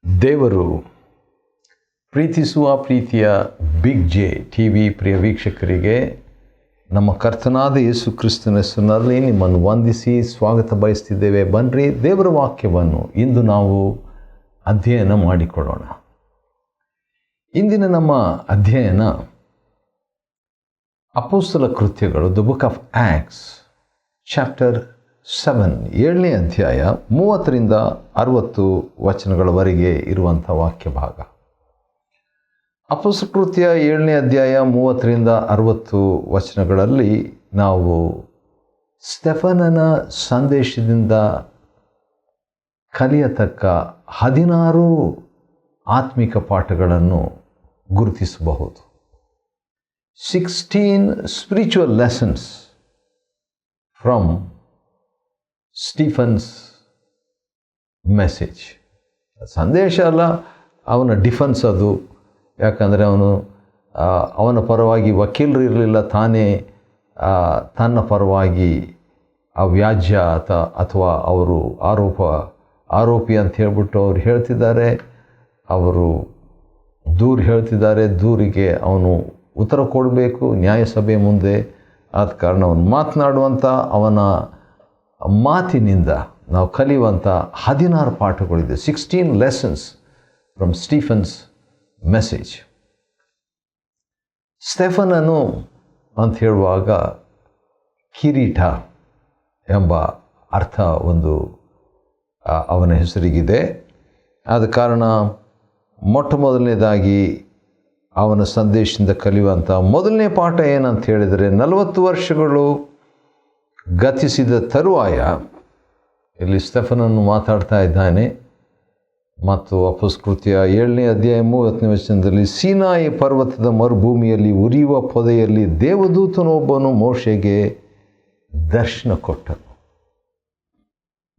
ದೇವರು ಪ್ರೀತಿಸುವ ಪ್ರೀತಿಯ ಬಿಗ್ ಜೆ ಟಿ ವಿ ಪ್ರಿಯ ವೀಕ್ಷಕರಿಗೆ ನಮ್ಮ ಕರ್ತನಾದ ಯೇಸು ಕ್ರಿಸ್ತನ ಹೆಸರಿನಲ್ಲಿ ನಿಮ್ಮನ್ನು ವಂದಿಸಿ ಸ್ವಾಗತ ಬಯಸ್ತಿದ್ದೇವೆ. ಬನ್ನಿರಿ, ದೇವರ ವಾಕ್ಯವನ್ನು ಇಂದು ನಾವು ಅಧ್ಯಯನ ಮಾಡಿಕೊಳ್ಳೋಣ. ಇಂದಿನ ನಮ್ಮ ಅಧ್ಯಯನ ಅಪೊಸ್ತಲ ಕೃತ್ಯಗಳು, the book of acts, chapter 7, 7ನೇ ಅಧ್ಯಾಯ 30ರಿಂದ 60 ವಚನಗಳವರೆಗೆ ಇರುವಂಥ ವಾಕ್ಯ ಭಾಗ. ಅಪೊಸ್ತಲ ಕೃತ್ಯ 7ನೇ ಅಧ್ಯಾಯ 30ರಿಂದ 60 ವಚನಗಳಲ್ಲಿ ನಾವು ಸ್ಟೆಫನನ ಸಂದೇಶದಿಂದ ಕಲಿಯತಕ್ಕ 16 ಆತ್ಮಿಕ ಪಾಠಗಳನ್ನು ಗುರುತಿಸಬಹುದು. 16 spiritual lessons from Stephen's message. ಸಂದೇಶ ಅಲ್ಲ, ಅವನ ಡಿಫೆನ್ಸ್ ಅದು. ಯಾಕಂದರೆ ಅವನ ಪರವಾಗಿ ವಕೀಲರು ಇರಲಿಲ್ಲ, ತಾನೇ ತನ್ನ ಪರವಾಗಿ ವ್ಯಾಜ್ಯ ಅಥವಾ ಅವರು ಆರೋಪಿ ಅಂತ ಹೇಳ್ಬಿಟ್ಟು ಅವ್ರು ಹೇಳ್ತಿದ್ದಾರೆ. ಅವರು ಹೇಳ್ತಿದ್ದಾರೆ. ದೂರಿಗೆ ಅವನು ಉತ್ತರ ಕೊಡಬೇಕು ನ್ಯಾಯಸಭೆ ಮುಂದೆ. ಆದ ಕಾರಣ ಅವನು ಮಾತನಾಡುವಂಥ ಅವನ ಮಾತಿನಿಂದ ನಾವು ಕಲಿಯುವಂಥ 16 ಪಾಠಗಳಿದೆ. 16 ಲೆಸನ್ಸ್ ಫ್ರಮ್ ಸ್ಟೀಫನ್ಸ್ ಮೆಸೇಜ್. ಸ್ಟೆಫನನು ಅಂತ ಹೇಳುವಾಗ ಕಿರೀಟ ಎಂಬ ಅರ್ಥ ಅವನ ಹೆಸರಿಗಿದೆ. ಆದ ಕಾರಣ ಮೊಟ್ಟ ಮೊದಲನೇದಾಗಿ ಅವನ ಸಂದೇಶದಿಂದ ಕಲಿಯುವಂಥ ಮೊದಲನೇ ಪಾಠ ಏನಂತ ಹೇಳಿದರೆ, 40 ವರ್ಷಗಳು ಗತಿಸಿದ ತರುವಾಯ ಇಲ್ಲಿ ಸ್ಟೆಫನನ್ನು ಮಾತಾಡ್ತಾ ಇದ್ದಾನೆ. ಮತ್ತು ಅಪೊಸ್ತಲ ಕೃತ್ಯ 7ನೇ ಅಧ್ಯಾಯ 30ನೇ ವಚನದಲ್ಲಿ, ಸೀನಾಯಿ ಪರ್ವತದ ಮರುಭೂಮಿಯಲ್ಲಿ ಉರಿಯುವ ಪೊದೆಯಲ್ಲಿ ದೇವದೂತನೊಬ್ಬನು ಮೋಶೆಗೆ ದರ್ಶನ ಕೊಟ್ಟನು.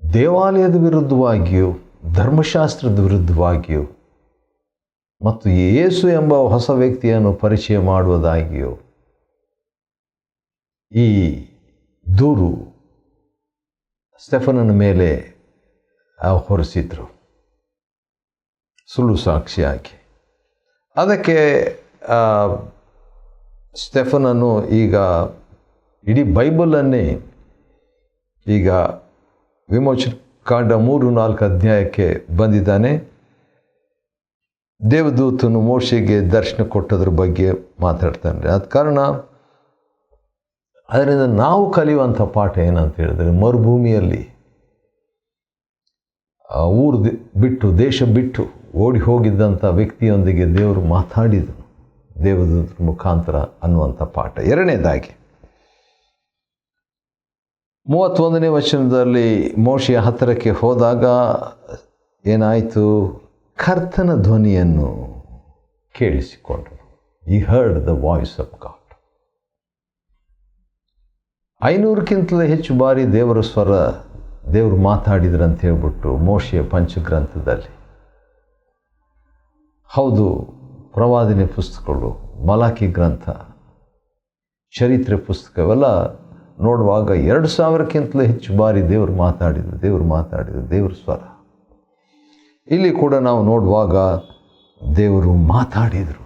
ದೇವಾಲಯದ ವಿರುದ್ಧವಾಗಿಯೂ ಧರ್ಮಶಾಸ್ತ್ರದ ವಿರುದ್ಧವಾಗಿಯೂ ಮತ್ತು ಯೇಸು ಎಂಬ ಹೊಸ ವ್ಯಕ್ತಿಯನ್ನು ಪರಿಚಯ ಮಾಡುವುದಾಗಿಯೂ ಈ ದೂರು ಸ್ಟೆಫನನ ಮೇಲೆ ಹೊರಿಸಿದ್ರು, ಸುಳ್ಳು ಸಾಕ್ಷಿಯಾಗಿ. ಅದಕ್ಕೆ ಸ್ಟೆಫನನು ಈಗ ಇಡೀ ಬೈಬಲನ್ನೇ ಈಗ ವಿಮೋಚನ ಕಾಂಡ 3-4 ಅಧ್ಯಾಯಕ್ಕೆ ಬಂದಿದ್ದಾನೆ. ದೇವದೂತನು ಮೋಶೆಗೆ ದರ್ಶನ ಕೊಟ್ಟದ್ರ ಬಗ್ಗೆ ಮಾತಾಡ್ತಾನೆ. ಆದ ಕಾರಣ ಅದರಿಂದ ನಾವು ಕಲಿಯುವಂಥ ಪಾಠ ಏನಂತ ಹೇಳಿದ್ರೆ, ಮರುಭೂಮಿಯಲ್ಲಿ ಊರು ಬಿಟ್ಟು ದೇಶ ಬಿಟ್ಟು ಓಡಿ ಹೋಗಿದ್ದಂಥ ವ್ಯಕ್ತಿಯೊಂದಿಗೆ ದೇವರು ಮಾತಾಡಿದನು ದೇವದೂತರ ಮುಖಾಂತರ ಅನ್ನುವಂಥ ಪಾಠ. ಎರಡನೇದಾಗಿ 31ನೇ ವಚನದಲ್ಲಿ ಮೋಶೆಯ ಹತ್ತಿರಕ್ಕೆ ಹೋದಾಗ ಏನಾಯಿತು? ಕರ್ತನ ಧ್ವನಿಯನ್ನು ಕೇಳಿಸಿಕೊಂಡರು. He heard the voice of God. 500ಕ್ಕಿಂತಲೂ ಹೆಚ್ಚು ಬಾರಿ ದೇವರ ಸ್ವರ ದೇವರು ಮಾತಾಡಿದ್ರಂತ ಹೇಳ್ಬಿಟ್ಟು ಮೋಶೆಯ ಪಂಚಗ್ರಂಥದಲ್ಲಿ. ಹೌದು, ಪ್ರವಾದನೆ ಪುಸ್ತಕಗಳು, ಮಲಾಕಿ ಗ್ರಂಥ, ಚರಿತ್ರೆ ಪುಸ್ತಕ ಇವೆಲ್ಲ ನೋಡುವಾಗ 2000ಕ್ಕಿಂತಲೂ ಹೆಚ್ಚು ಬಾರಿ ದೇವರು ಮಾತಾಡಿದ್ರು ದೇವ್ರ ಸ್ವರ. ಇಲ್ಲಿ ಕೂಡ ನಾವು ನೋಡುವಾಗ ದೇವರು ಮಾತಾಡಿದರು.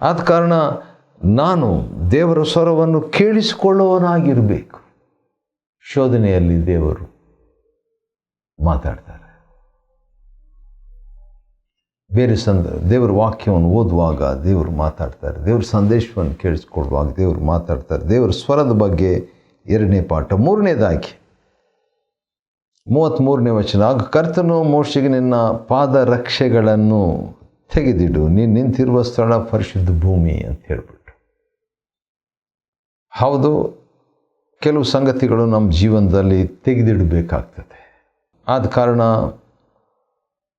ಆದ ಕಾರಣ ನಾನು ದೇವರ ಸ್ವರವನ್ನು ಕೇಳಿಸಿಕೊಳ್ಳುವವನಾಗಿರಬೇಕು. ಶೋಧನೆಯಲ್ಲಿ ದೇವರು ಮಾತಾಡ್ತಾರೆ. ಬೇರೆ ದೇವರ ವಾಕ್ಯವನ್ನು ಓದುವಾಗ ದೇವರು ಮಾತಾಡ್ತಾರೆ. ದೇವರ ಸಂದೇಶವನ್ನು ಕೇಳಿಸಿಕೊಳ್ಳುವಾಗ ದೇವರು ಮಾತಾಡ್ತಾರೆ. ದೇವರ ಸ್ವರದ ಬಗ್ಗೆ 2ನೇ ಪಾಠ. 3ನೇದಾಗಿ 33ನೇ ವಚನ, ಆಗ ಕರ್ತನು ಮೋಶೆಗೆ, ನಿನ್ನ ಪಾದ ರಕ್ಷೆಗಳನ್ನು ತೆಗೆದಿಡು, ನೀನು ನಿಂತಿರುವ ಸ್ಥಳ ಪರಿಶುದ್ಧ ಭೂಮಿ ಅಂತ ಹೇಳ್ಬಿಟ್ಟು. ಹೌದು, ಕೆಲವು ಸಂಗತಿಗಳು ನಮ್ಮ ಜೀವನದಲ್ಲಿ ತೆಗೆದಿಡಬೇಕಾಗ್ತದೆ. ಆದ ಕಾರಣ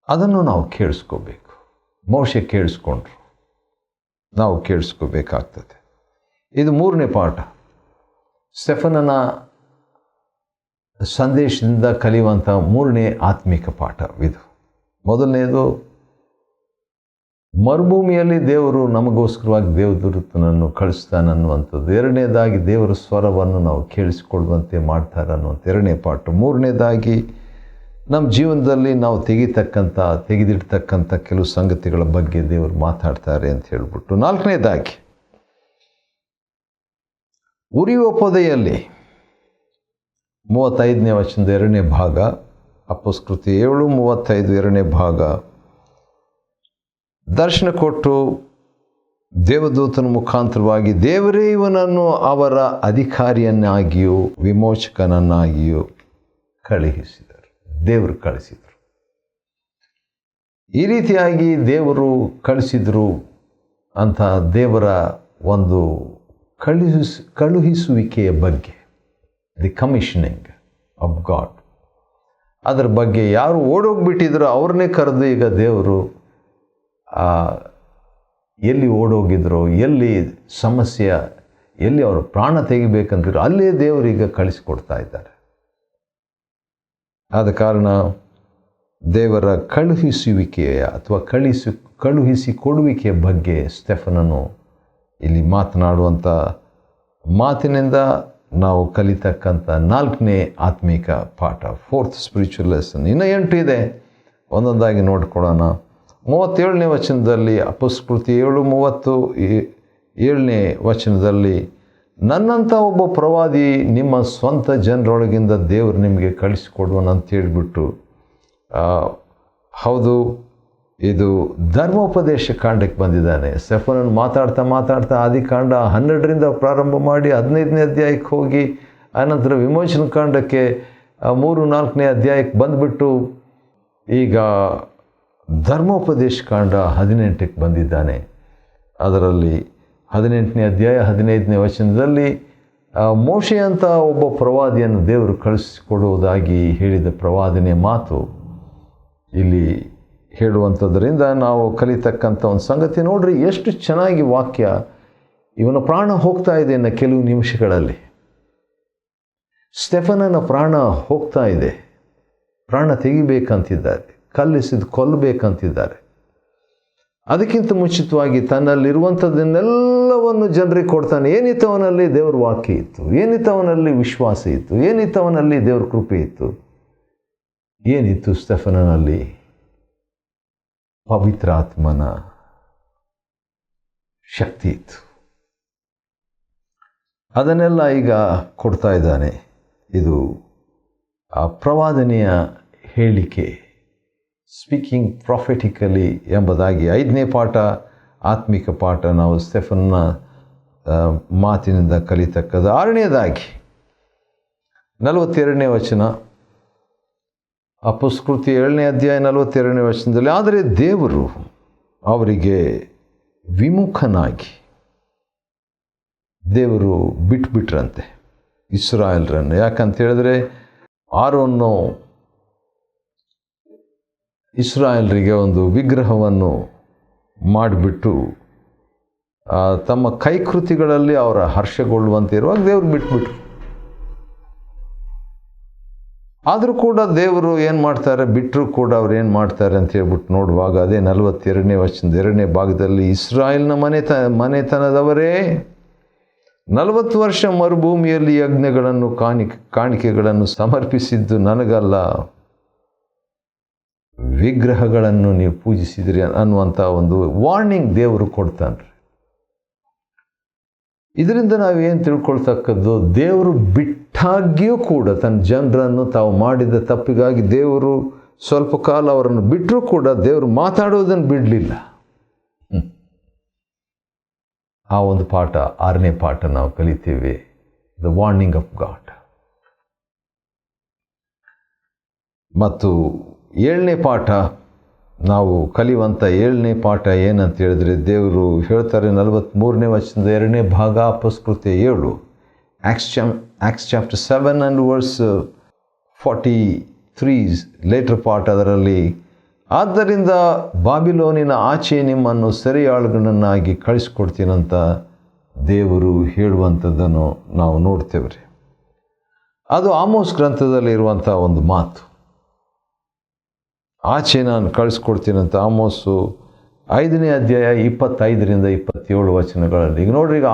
ಅದನ್ನು ನಾವು ಕೇಳಿಸ್ಕೋಬೇಕು. ಮೋಶೆ ಕೇಳಿಸ್ಕೊಂಡ್ರು, ನಾವು ಕೇಳಿಸ್ಕೋಬೇಕಾಗ್ತದೆ. ಇದು 3ನೇ ಪಾಠ. ಸ್ಟೆಫನನ ಸಂದೇಶದಿಂದ ಕಲಿಯುವಂಥ 3ನೇ ಆತ್ಮಿಕ ಪಾಠ ಇದು. ಮೊದಲನೇದು, ಮರುಭೂಮಿಯಲ್ಲಿ ದೇವರು ನಮಗೋಸ್ಕರವಾಗಿ ದೇವದೂತನನ್ನು ಕಳಿಸ್ತಾನನ್ನುವಂಥದ್ದು. 2ನೇದಾಗಿ ದೇವರ ಸ್ವರವನ್ನು ನಾವು ಕೇಳಿಸಿಕೊಳ್ಳುವಂತೆ ಮಾಡ್ತಾರೆ ಅನ್ನುವಂಥ 2ನೇ ಪಾಠ. 3ನೇದಾಗಿ ನಮ್ಮ ಜೀವನದಲ್ಲಿ ನಾವು ತೆಗೆದಿಡ್ತಕ್ಕಂಥ ಕೆಲವು ಸಂಗತಿಗಳ ಬಗ್ಗೆ ದೇವರು ಮಾತಾಡ್ತಾರೆ ಅಂತ ಹೇಳ್ಬಿಟ್ಟು. 4ನೇದಾಗಿ, ಉರಿಯುವ ಪೊದೆಯಲ್ಲಿ 35ನೇ ವಚನದ 2ನೇ ಭಾಗ, ಅಪೊಸ್ಕೃತಿ 7:35 2ನೇ ಭಾಗ. ದರ್ಶನ ಕೊಟ್ಟು ದೇವದೂತನ ಮುಖಾಂತರವಾಗಿ ದೇವರೇ ಇವನನ್ನು ಅವರ ಅಧಿಕಾರಿಯನ್ನಾಗಿಯೂ ವಿಮೋಚಕನನ್ನಾಗಿಯೂ ಕಳುಹಿಸಿದರು. ದೇವರು ಕಳಿಸಿದರು. ಈ ರೀತಿಯಾಗಿ ದೇವರು ಕಳಿಸಿದರು ಅಂತ ದೇವರ ಒಂದು ಕಳುಹಿಸುವಿಕೆಯ ಬಗ್ಗೆ, ದಿ ಕಮಿಷನಿಂಗ್ ಆಫ್ ಗಾಡ್, ಅದರ ಬಗ್ಗೆ ಯಾರು ಓಡೋಗ್ಬಿಟ್ಟಿದ್ರು ಅವ್ರನ್ನೇ ಕರೆದು ಈಗ ದೇವರು ಎಲ್ಲಿ ಓಡೋಗಿದ್ರು, ಎಲ್ಲಿ ಸಮಸ್ಯೆ, ಎಲ್ಲಿ ಅವರು ಪ್ರಾಣ ತೆಗಿಬೇಕಂತಿದ್ರು ಅಲ್ಲೇ ದೇವರೀಗ ಕಳಿಸಿಕೊಡ್ತಾ ಇದ್ದಾರೆ. ಆದ ಕಾರಣ ದೇವರ ಕಳುಹಿಸುವಿಕೆಯ ಅಥವಾ ಕಳುಹಿಸಿಕೊಡುವಿಕೆಯ ಬಗ್ಗೆ ಸ್ಟೆಫನನು ಇಲ್ಲಿ ಮಾತನಾಡುವಂಥ ಮಾತಿನಿಂದ ನಾವು ಕಲಿತಕ್ಕಂಥ 4ನೇ ಆತ್ಮಿಕ ಪಾಠ, 4th ಸ್ಪಿರಿಚುವಲ್ ಲೆಸನ್. ಇನ್ನೂ 8 ಇದೆ, ಒಂದೊಂದಾಗಿ ನೋಡ್ಕೊಳ್ಳೋಣ. 37ನೇ ವಚನದಲ್ಲಿ, ಅಪೊಸ್ಕೃತಿ 7:37ನೇ ವಚನದಲ್ಲಿ, ನನ್ನಂಥ ಒಬ್ಬ ಪ್ರವಾದಿ ನಿಮ್ಮ ಸ್ವಂತ ಜನರೊಳಗಿಂದ ದೇವರು ನಿಮಗೆ ಕಳಿಸಿಕೊಡುವನು ಅಂತ ಹೇಳಿಬಿಟ್ಟು, ಹೌದು, ಇದು ಧರ್ಮೋಪದೇಶ ಕಾಂಡಕ್ಕೆ ಬಂದಿದ್ದಾನೆ. ಸ್ಟೆಫನನ್ ಮಾತಾಡ್ತಾ ಆದಿಕಾಂಡ 12ರಿಂದ ಪ್ರಾರಂಭ ಮಾಡಿ 15ನೇ ಅಧ್ಯಾಯಕ್ಕೆ ಹೋಗಿ ಆನಂತರ ವಿಮೋಚನ ಕಾಂಡಕ್ಕೆ 3-4ನೇ ಅಧ್ಯಾಯಕ್ಕೆ ಬಂದುಬಿಟ್ಟು ಈಗ ಧರ್ಮೋಪದೇಶ ಕಾಂಡ 18ಕ್ಕೆ ಬಂದಿದ್ದಾನೆ. ಅದರಲ್ಲಿ 18ನೇ ಅಧ್ಯಾಯ 15ನೇ ವಚನದಲ್ಲಿ ಮೋಶೆ ಅಂತ ಒಬ್ಬ ಪ್ರವಾದಿಯನ್ನು ದೇವರು ಕಳಿಸಿಕೊಡುವುದಾಗಿ ಹೇಳಿದ ಪ್ರವಾದನೆ ಮಾತು ಇಲ್ಲಿ ಹೇಳುವಂಥದ್ರಿಂದ ನಾವು ಕಲಿತಕ್ಕಂಥ ಒಂದು ಸಂಗತಿ ನೋಡ್ರಿ, ಎಷ್ಟು ಚೆನ್ನಾಗಿ ವಾಕ್ಯ. ಇವನ ಪ್ರಾಣ ಹೋಗ್ತಾ ಇದೆ ಇನ್ನು ಕೆಲವು ನಿಮಿಷಗಳಲ್ಲಿ. ಸ್ಟೆಫನನ ಪ್ರಾಣ ಹೋಗ್ತಾ ಇದೆ, ಪ್ರಾಣ ತೆಗಿಬೇಕಂತಿದ್ದಾರೆ, ಕಲ್ಲಿಸಿದು ಕೊಲ್ಲಬೇಕಂತಿದ್ದಾರೆ. ಅದಕ್ಕಿಂತ ಮುಂಚಿತವಾಗಿ ತನ್ನಲ್ಲಿರುವಂಥದ್ದನ್ನೆಲ್ಲವನ್ನು ಜನರಿಗೆ ಕೊಡ್ತಾನೆ. ಏನಿತ್ತು ಅವನಲ್ಲಿ? ದೇವ್ರ ವಾಕ್ಯ ಇತ್ತು. ಏನಿತ್ತು ಅವನಲ್ಲಿ? ವಿಶ್ವಾಸ ಇತ್ತು. ಏನಿತ್ತು ಅವನಲ್ಲಿ? ದೇವ್ರ ಕೃಪೆ ಇತ್ತು. ಏನಿತ್ತು ಸ್ಟೆಫನನಲ್ಲಿ? ಪವಿತ್ರಾತ್ಮನ ಶಕ್ತಿ ಇತ್ತು. ಅದನ್ನೆಲ್ಲ ಈಗ ಕೊಡ್ತಾ ಇದ್ದಾನೆ. ಇದು ಆ ಪ್ರವಾದನೆಯ ಹೇಳಿಕೆ, ಸ್ಪೀಕಿಂಗ್ ಪ್ರಾಫೆಟಿಕಲಿ ಎಂಬುದಾಗಿ 5ನೇ ಪಾಠ, ಆತ್ಮಿಕ ಪಾಠ ನಾವು ಸ್ಟೆಫನ್ನ ಮಾತಿನಿಂದ ಕಲಿತಕ್ಕದ್ದು. 6ನೇದಾಗಿ 42ನೇ ವಚನ, ಅಪೊಸ್ಕೃತಿ 7ನೇ ಅಧ್ಯಾಯ 42ನೇ ವಚನದಲ್ಲಿ, ಆದರೆ ದೇವರು ಅವರಿಗೆ ವಿಮುಖನಾಗಿ ದೇವರು ಬಿಟ್ಬಿಟ್ರಂತೆ ಇಸ್ರಾಯೇಲರನ್ನು. ಯಾಕಂತ ಹೇಳಿದ್ರೆ ಆರೋನು ಇಸ್ರಾಯೇಲರಿಗೆ ಒಂದು ವಿಗ್ರಹವನ್ನು ಮಾಡಿಬಿಟ್ಟು ತಮ್ಮ ಕೈಕೃತಿಗಳಲ್ಲಿ ಅವರ ಹರ್ಷಗೊಳ್ಳುವಂತೆ ಇರುವಾಗ ದೇವರು ಬಿಟ್ಬಿಟ್ರು. ಆದರೂ ಕೂಡ ದೇವರು ಏನು ಮಾಡ್ತಾರೆ, ಬಿಟ್ಟರು ಕೂಡ ಅವ್ರು ಏನು ಮಾಡ್ತಾರೆ ಅಂತ ಹೇಳ್ಬಿಟ್ಟು ನೋಡುವಾಗ ಅದೇ 42ನೇ ವಚನದ 2ನೇ ಭಾಗದಲ್ಲಿ, ಇಸ್ರಾಯೇಲ್ನ ಮನೆತನದವರೇ 40 ವರ್ಷ ಮರುಭೂಮಿಯಲ್ಲಿ ಯಜ್ಞಗಳನ್ನು ಕಾಣಿಕೆಗಳನ್ನು ಸಮರ್ಪಿಸಿದ್ದು ನನಗಲ್ಲ, ವಿಗ್ರಹಗಳನ್ನು ನೀವು ಪೂಜಿಸಿದ್ರಿ ಅನ್ನುವಂಥ ಒಂದು ವಾರ್ನಿಂಗ್ ದೇವರು ಕೊಡ್ತಾನ್ರಿ. ಇದರಿಂದ ನಾವೇನು ತಿಳ್ಕೊಳ್ತಕ್ಕದ್ದು, ದೇವರು ಬಿಟ್ಟಾಗಿಯೂ ಕೂಡ ತನ್ನ ಜನರನ್ನು ತಾವು ಮಾಡಿದ ತಪ್ಪಿಗಾಗಿ ದೇವರು ಸ್ವಲ್ಪ ಕಾಲ ಅವರನ್ನು ಬಿಟ್ಟರೂ ಕೂಡ ದೇವರು ಮಾತಾಡೋದನ್ನು ಬಿಡಲಿಲ್ಲ. ಆ ಒಂದು ಪಾಠ, 6ನೇ ಪಾಠ ನಾವು ಕಲಿತೇವೆ, ದ ವಾರ್ನಿಂಗ್ ಆಫ್ ಗಾಡ್. ಮತ್ತು 7ನೇ ಪಾಠ ನಾವು ಕಲಿಯುವಂಥ 7ನೇ ಪಾಠ ಏನಂತ ಹೇಳಿದ್ರೆ, ದೇವರು ಹೇಳ್ತಾರೆ 43ನೇ ವಚನದ 2ನೇ ಭಾಗ, ಅಪೊಸ್ಕೃತ್ಯ 7, Acts chapter 7 and verse 43 later part. ಅದರಲ್ಲಿ, ಆದ್ದರಿಂದ ಬಾಬಿಲೋನಿನ ಆಚೆ ನಿಮ್ಮನ್ನು ಸೆರೆಯಾಳುಗಳನ್ನಾಗಿ ಕಳಿಸ್ಕೊಡ್ತೀನಂತ ದೇವರು ಹೇಳುವಂಥದ್ದನ್ನು ನಾವು ನೋಡ್ತೇವೆ ರೀ. ಅದು ಆಮೋಸ್ ಗ್ರಂಥದಲ್ಲಿ ಇರುವಂಥ ಒಂದು ಮಾತು. ಆಚೆ ನಾನು ಕಳಿಸ್ಕೊಡ್ತೀನಂತ ಆಮೋಸು 5ನೇ ಅಧ್ಯಾಯ 25ರಿಂದ 27 ವಚನಗಳಲ್ಲಿ. ಈಗ ನೋಡ್ರಿ, ಈಗ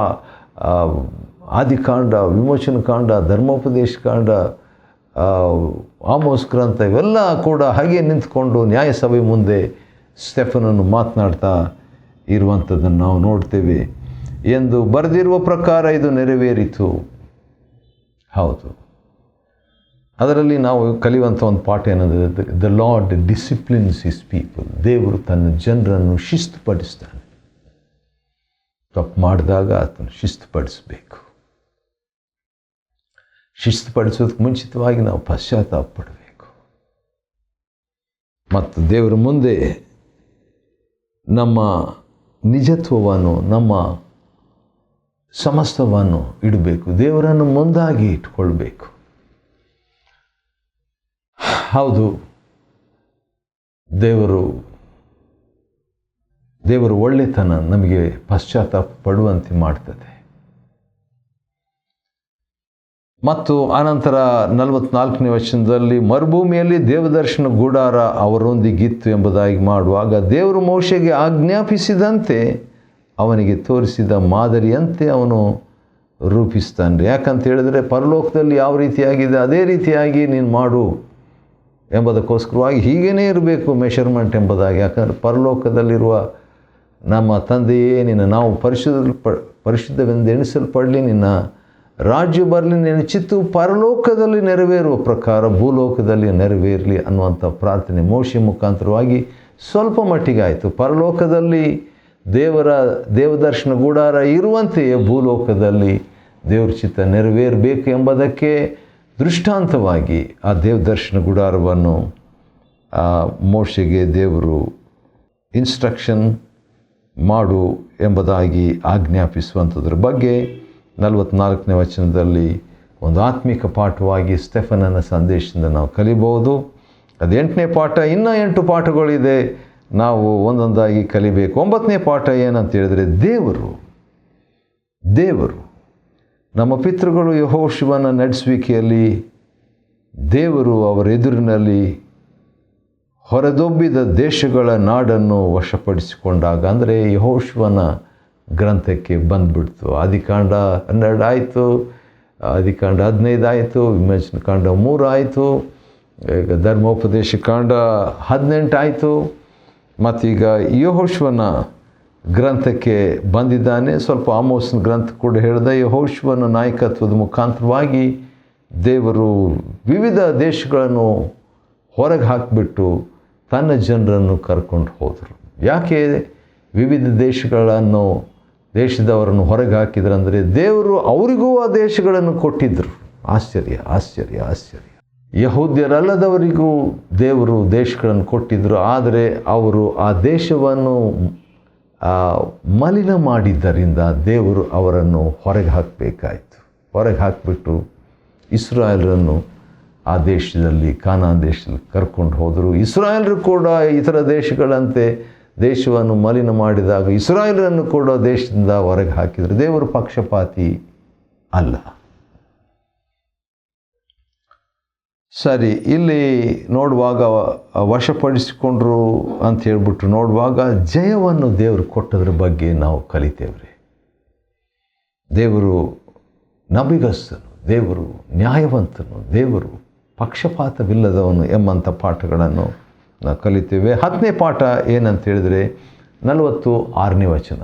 ಆದಿಕಾಂಡ, ವಿಮೋಚನ ಕಾಂಡ, ಧರ್ಮೋಪದೇಶ ಕಾಂಡ, ಆಮೋಸ್ ಗ್ರಂಥ ಇವೆಲ್ಲ ಕೂಡ ಹಾಗೆ ನಿಂತ್ಕೊಂಡು ನ್ಯಾಯಸಭೆ ಮುಂದೆ ಸ್ಟೆಫನನ್ನು ಮಾತನಾಡ್ತಾ ಇರುವಂಥದ್ದನ್ನು ನಾವು ನೋಡ್ತೇವೆ. ಎಂದು ಬರೆದಿರುವ ಪ್ರಕಾರ ಇದು ನೆರವೇರಿತು. ಹೌದು, ಅದರಲ್ಲಿ ನಾವು ಕಲಿಯುವಂಥ ಒಂದು ಪಾಠ ಏನಂದರೆ, the lord disciplines his people. ದೇವರು ತನ್ನ ಜನರನ್ನು ಶಿಸ್ತುಪಡಿಸ್ತಾನೆ. ತಪ್ಪು ಮಾಡಿದಾಗ ಆತನು ಶಿಸ್ತುಪಡಿಸಬೇಕು. ಶಿಸ್ತುಪಡಿಸೋದಕ್ಕೆ ಮುಂಚಿತವಾಗಿ ನಾವು ಪಶ್ಚಾತ್ತಾಪ ಪಡಬೇಕು ಮತ್ತು ದೇವರ ಮುಂದೆ ನಮ್ಮ ನಿಜತ್ವವನ್ನು, ನಮ್ಮ ಸಮಸ್ತವನ್ನು ಇಡಬೇಕು. ದೇವರನ್ನು ಮುಂದಾಗಿ ಇಟ್ಕೊಳ್ಬೇಕು. ಹೌದು, ದೇವರು ಒಳ್ಳೆತನ ನಮಗೆ ಪಶ್ಚಾತ್ತಾಪ ಪಡುವಂತೆ ಮಾಡ್ತದೆ. ಮತ್ತು ಆನಂತರ 44ನೇ ವಚನದಲ್ಲಿ, ಮರುಭೂಮಿಯಲ್ಲಿ ದೇವದರ್ಶನ ಗುಡಾರ ಅವರೊಂದಿಗಿತ್ತು ಎಂಬುದಾಗಿ ಮಾಡುವಾಗ ದೇವರು ಮೋಶೆಗೆ ಆಜ್ಞಾಪಿಸಿದಂತೆ ಅವನಿಗೆ ತೋರಿಸಿದ ಮಾದರಿಯಂತೆ ಅವನು ರೂಪಿಸ್ತಾನೆ. ಯಾಕಂತ ಹೇಳಿದರೆ, ಪರಲೋಕದಲ್ಲಿ ಯಾವ ರೀತಿಯಾಗಿದೆ ಅದೇ ರೀತಿಯಾಗಿ ನೀನು ಮಾಡು ಎಂಬುದಕ್ಕೋಸ್ಕರವಾಗಿ ಹೀಗೇ ಇರಬೇಕು ಮೆಷರ್ಮೆಂಟ್ ಎಂಬುದಾಗಿ. ಯಾಕಂದರೆ ಪರಲೋಕದಲ್ಲಿರುವ ನಮ್ಮ ತಂದೆಯೇ, ನಾವು ಪರಿಶುದ್ಧವೆಂದು ಎಣಿಸಲ್ಪಡಲಿ, ನಿನ್ನ ರಾಜ್ಯ ಬರಲಿ, ನಿನ್ನ ಚಿತ್ತವು ಪರಲೋಕದಲ್ಲಿ ನೆರವೇರುವ ಪ್ರಕಾರ ಭೂಲೋಕದಲ್ಲಿ ನೆರವೇರಲಿ ಅನ್ನುವಂಥ ಪ್ರಾರ್ಥನೆ ಮೋಶೆ ಮುಖಾಂತರವಾಗಿ ಸ್ವಲ್ಪ ಮಟ್ಟಿಗೆ ಆಯಿತು. ಪರಲೋಕದಲ್ಲಿ ದೇವದರ್ಶನ ಗುಡಾರ ಇರುವಂತೆಯೇ ಭೂಲೋಕದಲ್ಲಿ ದೇವ್ರ ಚಿತ್ತ ನೆರವೇರಬೇಕು ಎಂಬುದಕ್ಕೆ ದೃಷ್ಟಾಂತವಾಗಿ ಆ ದೇವದರ್ಶನ ಗುಡಾರವನ್ನು ಮೋಶೆಗೆ ದೇವರು ಇನ್ಸ್ಟ್ರಕ್ಷನ್ ಮಾಡು ಎಂಬುದಾಗಿ ಆಜ್ಞಾಪಿಸುವಂಥದ್ರ ಬಗ್ಗೆ 44ನೇ ವಚನದಲ್ಲಿ ಒಂದು ಆತ್ಮಿಕ ಪಾಠವಾಗಿ ಸ್ಟೆಫನನ ಸಂದೇಶದಿಂದ ನಾವು ಕಲಿಬಹುದು. ಅದು 8ನೇ ಪಾಠ. ಇನ್ನೂ 8 ಪಾಠಗಳಿದೆ, ನಾವು ಒಂದೊಂದಾಗಿ ಕಲಿಬೇಕು. 9ನೇ ಪಾಠ ಏನಂತ ಹೇಳಿದರೆ, ದೇವರು ನಮ್ಮ ಪಿತೃಗಳು ಯೆಹೋಶುವನ ನಡೆಸುವಿಕೆಯಲ್ಲಿ ದೇವರು ಅವರ ಎದುರಿನಲ್ಲಿ ಹೊರದೊಬ್ಬಿದ ದೇಶಗಳ ನಾಡನ್ನು ವಶಪಡಿಸಿಕೊಂಡಾಗ, ಅಂದರೆ ಯೆಹೋಶುವನ ಗ್ರಂಥಕ್ಕೆ ಬಂದುಬಿಡ್ತು. ಆದಿಕಾಂಡ 12 ಆಯಿತು, ಆದಿಕಾಂಡ 15 ಆಯಿತು, ವಿಮೋಚನ ಕಾಂಡ 3 ಆಯಿತು, ಈಗ ಧರ್ಮೋಪದೇಶ ಕಾಂಡ 18 ಆಯಿತು, ಮತ್ತೀಗ ಯೆಹೋಶುವನ ಗ್ರಂಥಕ್ಕೆ ಬಂದಿದ್ದಾನೆ. ಸ್ವಲ್ಪ ಆಮೋಸನ ಗ್ರಂಥ ಕೂಡ ಹೇಳಿದ. ಯೆಹೋಶುವನ ನಾಯಕತ್ವದ ಮುಖಾಂತರವಾಗಿ ದೇವರು ವಿವಿಧ ದೇಶಗಳನ್ನು ಹೊರಗೆ ಹಾಕಿಬಿಟ್ಟು ತನ್ನ ಜನರನ್ನು ಕರ್ಕೊಂಡು ಹೋದರು. ಯಾಕೆ ವಿವಿಧ ದೇಶದವರನ್ನು ಹೊರಗೆ ಹಾಕಿದ್ರಂದರೆ, ದೇವರು ಅವರಿಗೂ ಆ ದೇಶಗಳನ್ನು ಕೊಟ್ಟಿದ್ದರು. ಆಶ್ಚರ್ಯ ಆಶ್ಚರ್ಯ ಆಶ್ಚರ್ಯ. ಯಹೂದ್ಯರಲ್ಲದವರಿಗೂ ದೇವರು ದೇಶಗಳನ್ನು ಕೊಟ್ಟಿದ್ದರು. ಆದರೆ ಅವರು ಆ ದೇಶವನ್ನು ಮಲಿನ ಮಾಡಿದ್ದರಿಂದ ದೇವರು ಅವರನ್ನು ಹೊರಗೆ ಹಾಕಬೇಕಾಯಿತು. ಹೊರಗೆ ಹಾಕಿಬಿಟ್ಟು ಇಸ್ರಾಯೇಲರನ್ನು ಆ ದೇಶದಲ್ಲಿ, ಕಾನಾನ್ ದೇಶದಲ್ಲಿ ಕರ್ಕೊಂಡು ಹೋದರು. ಇಸ್ರಾಯೇಲರು ಕೂಡ ಇತರ ದೇಶಗಳಂತೆ ದೇಶವನ್ನು ಮಲಿನ ಮಾಡಿದಾಗ ಇಸ್ರಾಯೇಲರನ್ನು ಕೂಡ ದೇಶದಿಂದ ಹೊರಗೆ ಹಾಕಿದರು. ದೇವರು ಪಕ್ಷಪಾತಿ ಅಲ್ಲ. ಸರಿ, ಇಲ್ಲಿ ನೋಡುವಾಗ ವಶಪಡಿಸಿಕೊಂಡ್ರು ಅಂತ ಹೇಳ್ಬಿಟ್ಟು ನೋಡುವಾಗ ಜಯವನ್ನು ದೇವರು ಕೊಟ್ಟದ್ರ ಬಗ್ಗೆ ನಾವು ಕಲಿತೇವ್ರಿ. ದೇವರು ನಂಬಿಗಸ್ತನು, ದೇವರು ನ್ಯಾಯವಂತನು, ದೇವರು ಪಕ್ಷಪಾತವಿಲ್ಲದವನು ಎಂಬಂಥ ಪಾಠಗಳನ್ನು ನಾವು ಕಲಿತೇವೆ. 10ನೇ ಪಾಠ ಏನಂತ ಹೇಳಿದರೆ 46ನೇ ವಚನ.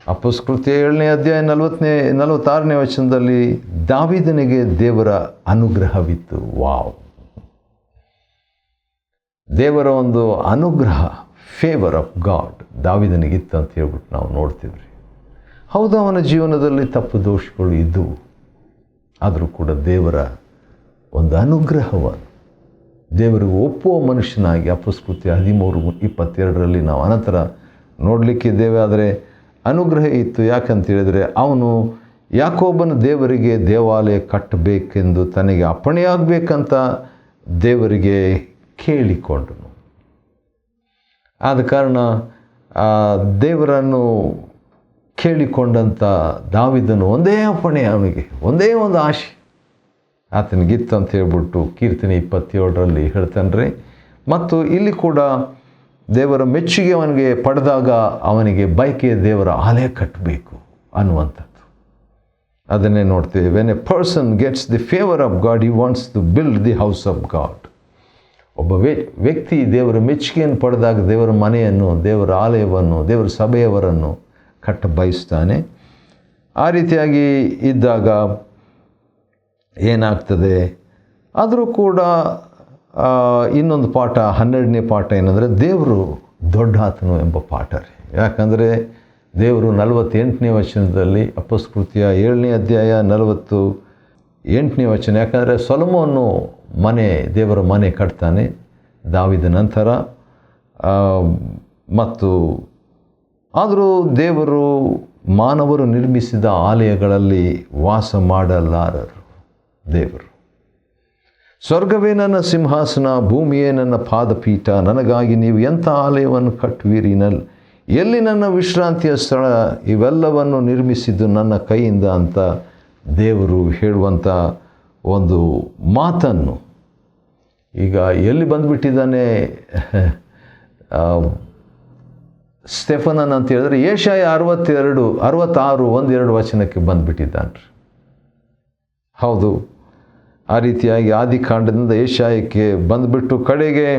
ಅಪೊಸ್ತಲಕೃತ್ಯ 7ನೇ ಅಧ್ಯಾಯ 46ನೇ ವಚನದಲ್ಲಿ ದಾವೀದನಿಗೆ ದೇವರ ಅನುಗ್ರಹವಿತ್ತು. ವಾವ್! ದೇವರ ಒಂದು ಅನುಗ್ರಹ, ಫೇವರ್ ಆಫ್ ಗಾಡ್ ದಾವೀದನಿಗಿತ್ತು ಅಂತ ಹೇಳ್ಬಿಟ್ಟು ನಾವು ನೋಡ್ತೀವಿ. ಹೌದು, ಅವನ ಜೀವನದಲ್ಲಿ ತಪ್ಪು ದೋಷಗಳು ಇದ್ದವು, ಆದರೂ ಕೂಡ ದೇವರ ಒಂದು ಅನುಗ್ರಹವನ್ನು ದೇವರಿಗೆ ಒಪ್ಪುವ ಮನುಷ್ಯನಾಗಿ ಅಪೊಸ್ತಲಕೃತ್ಯ 13:22 ನಾವು ಅನಂತರ ನೋಡಲಿಕ್ಕಿದ್ದೇವೆ. ಆದರೆ ಅನುಗ್ರಹ ಇತ್ತು. ಯಾಕಂತ ಹೇಳಿದರೆ, ಅವನು ಯಾಕೋಬನ ದೇವರಿಗೆ ದೇವಾಲಯ ಕಟ್ಟಬೇಕೆಂದು ತನಗೆ ಅಪ್ಪಣೆಯಾಗಬೇಕಂತ ದೇವರಿಗೆ ಕೇಳಿಕೊಂಡನು. ಆದ ಕಾರಣ ದೇವರನ್ನು ಕೇಳಿಕೊಂಡಂಥ ದಾವೀದನು ಒಂದೇ ಅಪ್ಪಣೆ, ಅವನಿಗೆ ಒಂದೇ ಒಂದು ಆಶೆ ಆತನಿಗಿತ್ತು ಅಂತ ಹೇಳ್ಬಿಟ್ಟು ಕೀರ್ತನೆ 27ರಲ್ಲಿ ಹೇಳ್ತಾನ್ರಿ. ಮತ್ತು ಇಲ್ಲಿ ಕೂಡ ದೇವರ ಮೆಚ್ಚುಗೆ ಅವನಿಗೆ ಪಡೆದಾಗ ಅವನಿಗೆ ಬಯಕೆ ದೇವರ ಆಲಯ ಕಟ್ಟಬೇಕು ಅನ್ನುವಂಥದ್ದು. ಅದನ್ನೇ ನೋಡ್ತೀವಿ. When a person gets the favour of God, he wants to build the house of God. ಒಬ್ಬ ವ್ಯಕ್ತಿ ದೇವರ ಮೆಚ್ಚುಗೆಯನ್ನು ಪಡೆದಾಗ ದೇವರ ಮನೆಯನ್ನು, ದೇವರ ಆಲಯವನ್ನು, ದೇವರ ಸಭೆಯವರನ್ನು ಕಟ್ಟ ಬಯಸ್ತಾನೆ. ಆ ರೀತಿಯಾಗಿ ಇದ್ದಾಗ ಏನಾಗ್ತದೆ, ಆದರೂ ಕೂಡ ಇನ್ನೊಂದು ಪಾಠ, 12ನೇ ಪಾಠ ಏನಂದರೆ ದೇವರು ದೊಡ್ಡಾತನು ಎಂಬ ಪಾಠ ರೀ. ಯಾಕಂದರೆ ದೇವರು 48ನೇ ವಚನದಲ್ಲಿ, ಅಪೊಸ್ತಲಕೃತ್ಯ 7ನೇ ಅಧ್ಯಾಯ 48ನೇ ವಚನ, ಯಾಕಂದರೆ ಸೊಲೊಮೋನನು ದೇವರ ಮನೆ ಕಟ್ತಾನೆ ದಾವೀದ ನಂತರ. ಮತ್ತು ಆದರೂ ದೇವರು ಮಾನವರು ನಿರ್ಮಿಸಿದ ಆಲಯಗಳಲ್ಲಿ ವಾಸ ಮಾಡಲಾರರು. ದೇವರು, ಸ್ವರ್ಗವೇ ನನ್ನ ಸಿಂಹಾಸನ, ಭೂಮಿಯೇ ನನ್ನ ಪಾದಪೀಠ, ನನಗಾಗಿ ನೀವು ಎಂಥ ಆಲಯವನ್ನು ಕಟ್ಟುವಿರಿ, ಎಲ್ಲಿ ನನ್ನ ವಿಶ್ರಾಂತಿಯ ಸ್ಥಳ, ಇವೆಲ್ಲವನ್ನು ನಿರ್ಮಿಸಿದ್ದು ನನ್ನ ಕೈಯಿಂದ ಅಂತ ದೇವರು ಹೇಳುವಂಥ ಒಂದು ಮಾತನ್ನು ಈಗ ಎಲ್ಲಿ ಬಂದುಬಿಟ್ಟಿದ್ದಾನೆ ಸ್ಟೆಫನನ್ ಅಂತ ಹೇಳಿದ್ರೆ, ಯೆಶಾಯ 66 1-2 ವಚನಕ್ಕೆ ಬಂದುಬಿಟ್ಟಿದ್ದಾನೆ. ಹೌದು, ಆ ರೀತಿಯಾಗಿ ಆದಿಕಾಂಡದಿಂದ ಯೆಶಾಯಕ್ಕೆ ಬಂದುಬಿಟ್ಟು ಕಡೆಗೆ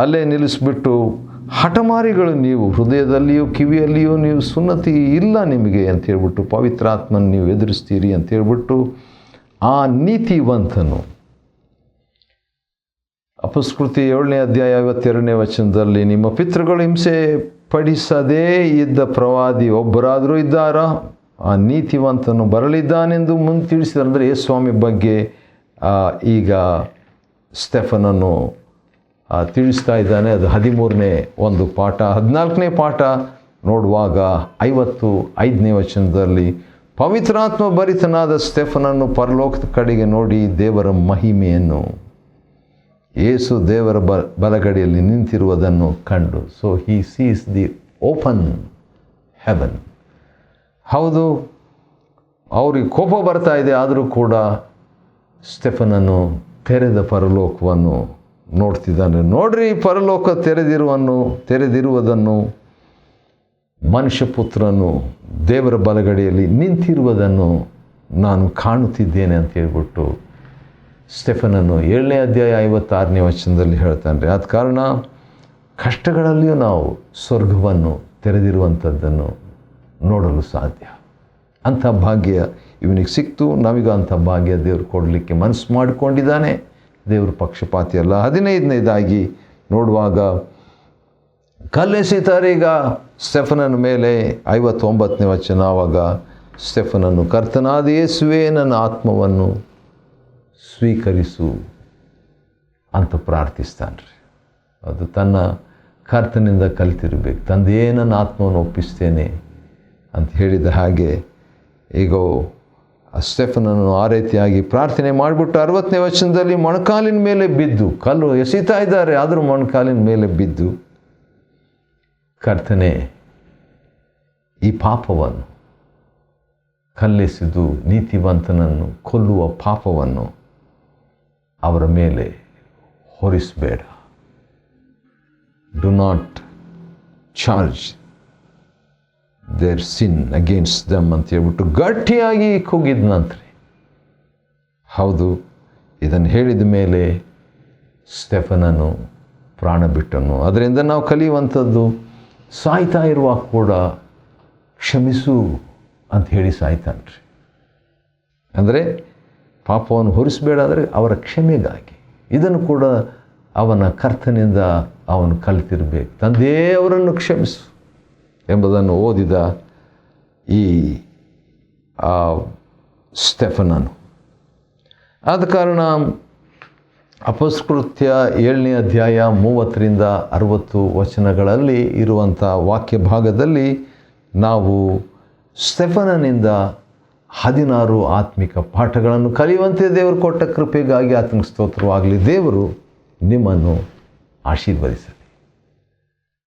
ಅಲ್ಲೇ ನಿಲ್ಲಿಸ್ಬಿಟ್ಟು, ಹಠಮಾರಿಗಳು ನೀವು, ಹೃದಯದಲ್ಲಿಯೂ ಕಿವಿಯಲ್ಲಿಯೂ ನೀವು ಸುನ್ನತಿ ಇಲ್ಲ ನಿಮಗೆ ಅಂತ ಹೇಳ್ಬಿಟ್ಟು, ಪವಿತ್ರಾತ್ಮನ ನೀವು ಎದುರಿಸ್ತೀರಿ ಅಂತ ಹೇಳ್ಬಿಟ್ಟು, ಆ ನೀತಿವಂತನು ಅಪೊಸ್ತಲಕೃತ್ಯ 7ನೇ ಅಧ್ಯಾಯ 52ನೇ ವಚನದಲ್ಲಿ, ನಿಮ್ಮ ಪಿತೃಗಳು ಹಿಂಸೆ ಪಡಿಸದೇ ಇದ್ದ ಪ್ರವಾದಿ ಒಬ್ಬರಾದರೂ ಇದ್ದಾರಾ? ಆ ನೀತಿವಂತನು ಬರಲಿದ್ದಾನೆಂದು ಮುಂದೆ ತಿಳಿಸಿದ್ದಾರೆ. ಅಂದರೆ ಯೇಸುಸ್ವಾಮಿ ಬಗ್ಗೆ ಈಗ ಸ್ಟೆಫನನ್ನು ತಿಳಿಸ್ತಾ ಇದ್ದಾನೆ. ಅದು 13ನೇ ಒಂದು ಪಾಠ. 14ನೇ ಪಾಠ ನೋಡುವಾಗ 55ನೇ ವಚನದಲ್ಲಿ, ಪವಿತ್ರಾತ್ಮ ಭರಿತನಾದ ಸ್ಟೆಫನನ್ನು ಪರಲೋಕದ ಕಡೆಗೆ ನೋಡಿ ದೇವರ ಮಹಿಮೆಯನ್ನು, ಯೇಸು ದೇವರ ಬಲಗಡೆಯಲ್ಲಿ ನಿಂತಿರುವುದನ್ನು ಕಂಡು, so he sees the open heaven. ಹೌದು, ಅವ್ರಿಗೆ ಕೋಪ ಬರ್ತಾ ಇದೆ, ಆದರೂ ಕೂಡ ಸ್ಟೆಫನನ್ನು ತೆರೆದ ಪರಲೋಕವನ್ನು ನೋಡ್ತಿದ್ದಾನೆ. ನೋಡ್ರಿ, ಪರಲೋಕ ತೆರೆದಿರುವುದನ್ನು, ಮನುಷ್ಯಪುತ್ರನು ದೇವರ ಬಲಗಡೆಯಲ್ಲಿ ನಿಂತಿರುವುದನ್ನು ನಾನು ಕಾಣುತ್ತಿದ್ದೇನೆ ಅಂತ ಹೇಳ್ಬಿಟ್ಟು ಸ್ಟೆಫನನ್ನು 7ನೇ ಅಧ್ಯಾಯ 56ನೇ ವಚನದಲ್ಲಿ ಹೇಳ್ತಾನೆ. ಆದ ಕಾರಣ ಕಷ್ಟಗಳಲ್ಲಿಯೂ ನಾವು ಸ್ವರ್ಗವನ್ನು ತೆರೆದಿರುವಂಥದ್ದನ್ನು ನೋಡಲು ಸಾಧ್ಯ. ಅಂಥ ಭಾಗ್ಯ ಇವನಿಗೆ ಸಿಕ್ತು. ನಾವೀಗ ಅಂಥ ಭಾಗ್ಯ ದೇವರು ಕೊಡಲಿಕ್ಕೆ ಮನಸ್ಸು ಮಾಡಿಕೊಂಡಿದ್ದಾನೆ. ದೇವರು ಪಕ್ಷಪಾತಿ ಅಲ್ಲ. 15ನೇದಾಗಿ ನೋಡುವಾಗ ಕಲ್ಲೆಸೆತಾರೆ ಈಗ ಸ್ಟೆಫನನ ಮೇಲೆ. 59ನೇ ವಚನ, ಆವಾಗ ಸ್ಟೆಫನನ್ನು, ಕರ್ತನಾದ ಯೇಸುವೇ ನನ್ನ ಆತ್ಮವನ್ನು ಸ್ವೀಕರಿಸು ಅಂತ ಪ್ರಾರ್ಥಿಸ್ತಾನೆ ರೀ. ಅದು ತನ್ನ ಕರ್ತನಿಂದ ಕಲಿತಿರಬೇಕು. ತಂದೆಯೇ ನನ್ನ ಆತ್ಮವನ್ನು ಒಪ್ಪಿಸ್ತೇನೆ ಅಂತ ಹೇಳಿದ ಹಾಗೆ ಈಗ ಸ್ಟೆಫನನ್ನು ಆ ರೀತಿಯಾಗಿ ಪ್ರಾರ್ಥನೆ ಮಾಡಿಬಿಟ್ಟು 60ನೇ ವಚನದಲ್ಲಿ ಮೊಣಕಾಲಿನ ಮೇಲೆ ಬಿದ್ದು, ಕಲ್ಲು ಎಸೀತಾ ಇದ್ದಾರೆ ಆದರೂ ಮೊಣಕಾಲಿನ ಮೇಲೆ ಬಿದ್ದು, ಕರ್ತನೆ ಈ ಪಾಪವನ್ನು, ಕಲ್ಲೆಸೆದು ನೀತಿವಂತನನ್ನು ಕೊಲ್ಲುವ ಪಾಪವನ್ನು ಅವರ ಮೇಲೆ ಹೊರಿಸಬೇಡ. Do not charge their sin against them ಅಂತ ಹೇಳ್ಬಿಟ್ಟು ಗಟ್ಟಿಯಾಗಿ ಕೂಗಿದ್ನಂತ್ರಿ. ಹೌದು, ಇದನ್ನು ಹೇಳಿದ ಮೇಲೆ ಸ್ಟೆಫನನು ಪ್ರಾಣ ಬಿಟ್ಟನು. ಅದರಿಂದ ನಾವು ಕಲಿಯುವಂಥದ್ದು, ಸಾಯ್ತಾ ಇರುವಾಗ ಕೂಡ ಕ್ಷಮಿಸು ಅಂತ ಹೇಳಿ ಸಾಯ್ತಾನ್ರಿ. ಅಂದರೆ ಪಾಪವನ್ನು ಹೊರಿಸಬೇಡ, ಅಂದರೆ ಅವರ ಕ್ಷಮೆಗಾಗಿ. ಇದನ್ನು ಕೂಡ ಅವನ ಕರ್ತನಿಂದ ಅವನು ಕಲಿತಿರಬೇಕು. ತಂದೆಯೇ ಅವರನ್ನು ಕ್ಷಮಿಸು ಎಂಬುದನ್ನು ಓದಿದ ಈ ಸ್ಟೆಫನನು. ಆದ ಕಾರಣ ಅಪೊಸ್ತಲಕೃತ್ಯ 7ನೇ ಅಧ್ಯಾಯ 30ರಿಂದ 60 ವಚನಗಳಲ್ಲಿ ಇರುವಂಥ ವಾಕ್ಯ ಭಾಗದಲ್ಲಿ ನಾವು ಸ್ಟೆಫನನಿಂದ 16 ಆತ್ಮಿಕ ಪಾಠಗಳನ್ನು ಕಲಿಯುವಂತೆ ದೇವರು ಕೊಟ್ಟ ಕೃಪೆಗಾಗಿ ಆತನಿಗೆ ಸ್ತೋತ್ರವಾಗಲಿ. ದೇವರು ನಿಮ್ಮನ್ನು ಆಶೀರ್ವದಿಸಲಿ.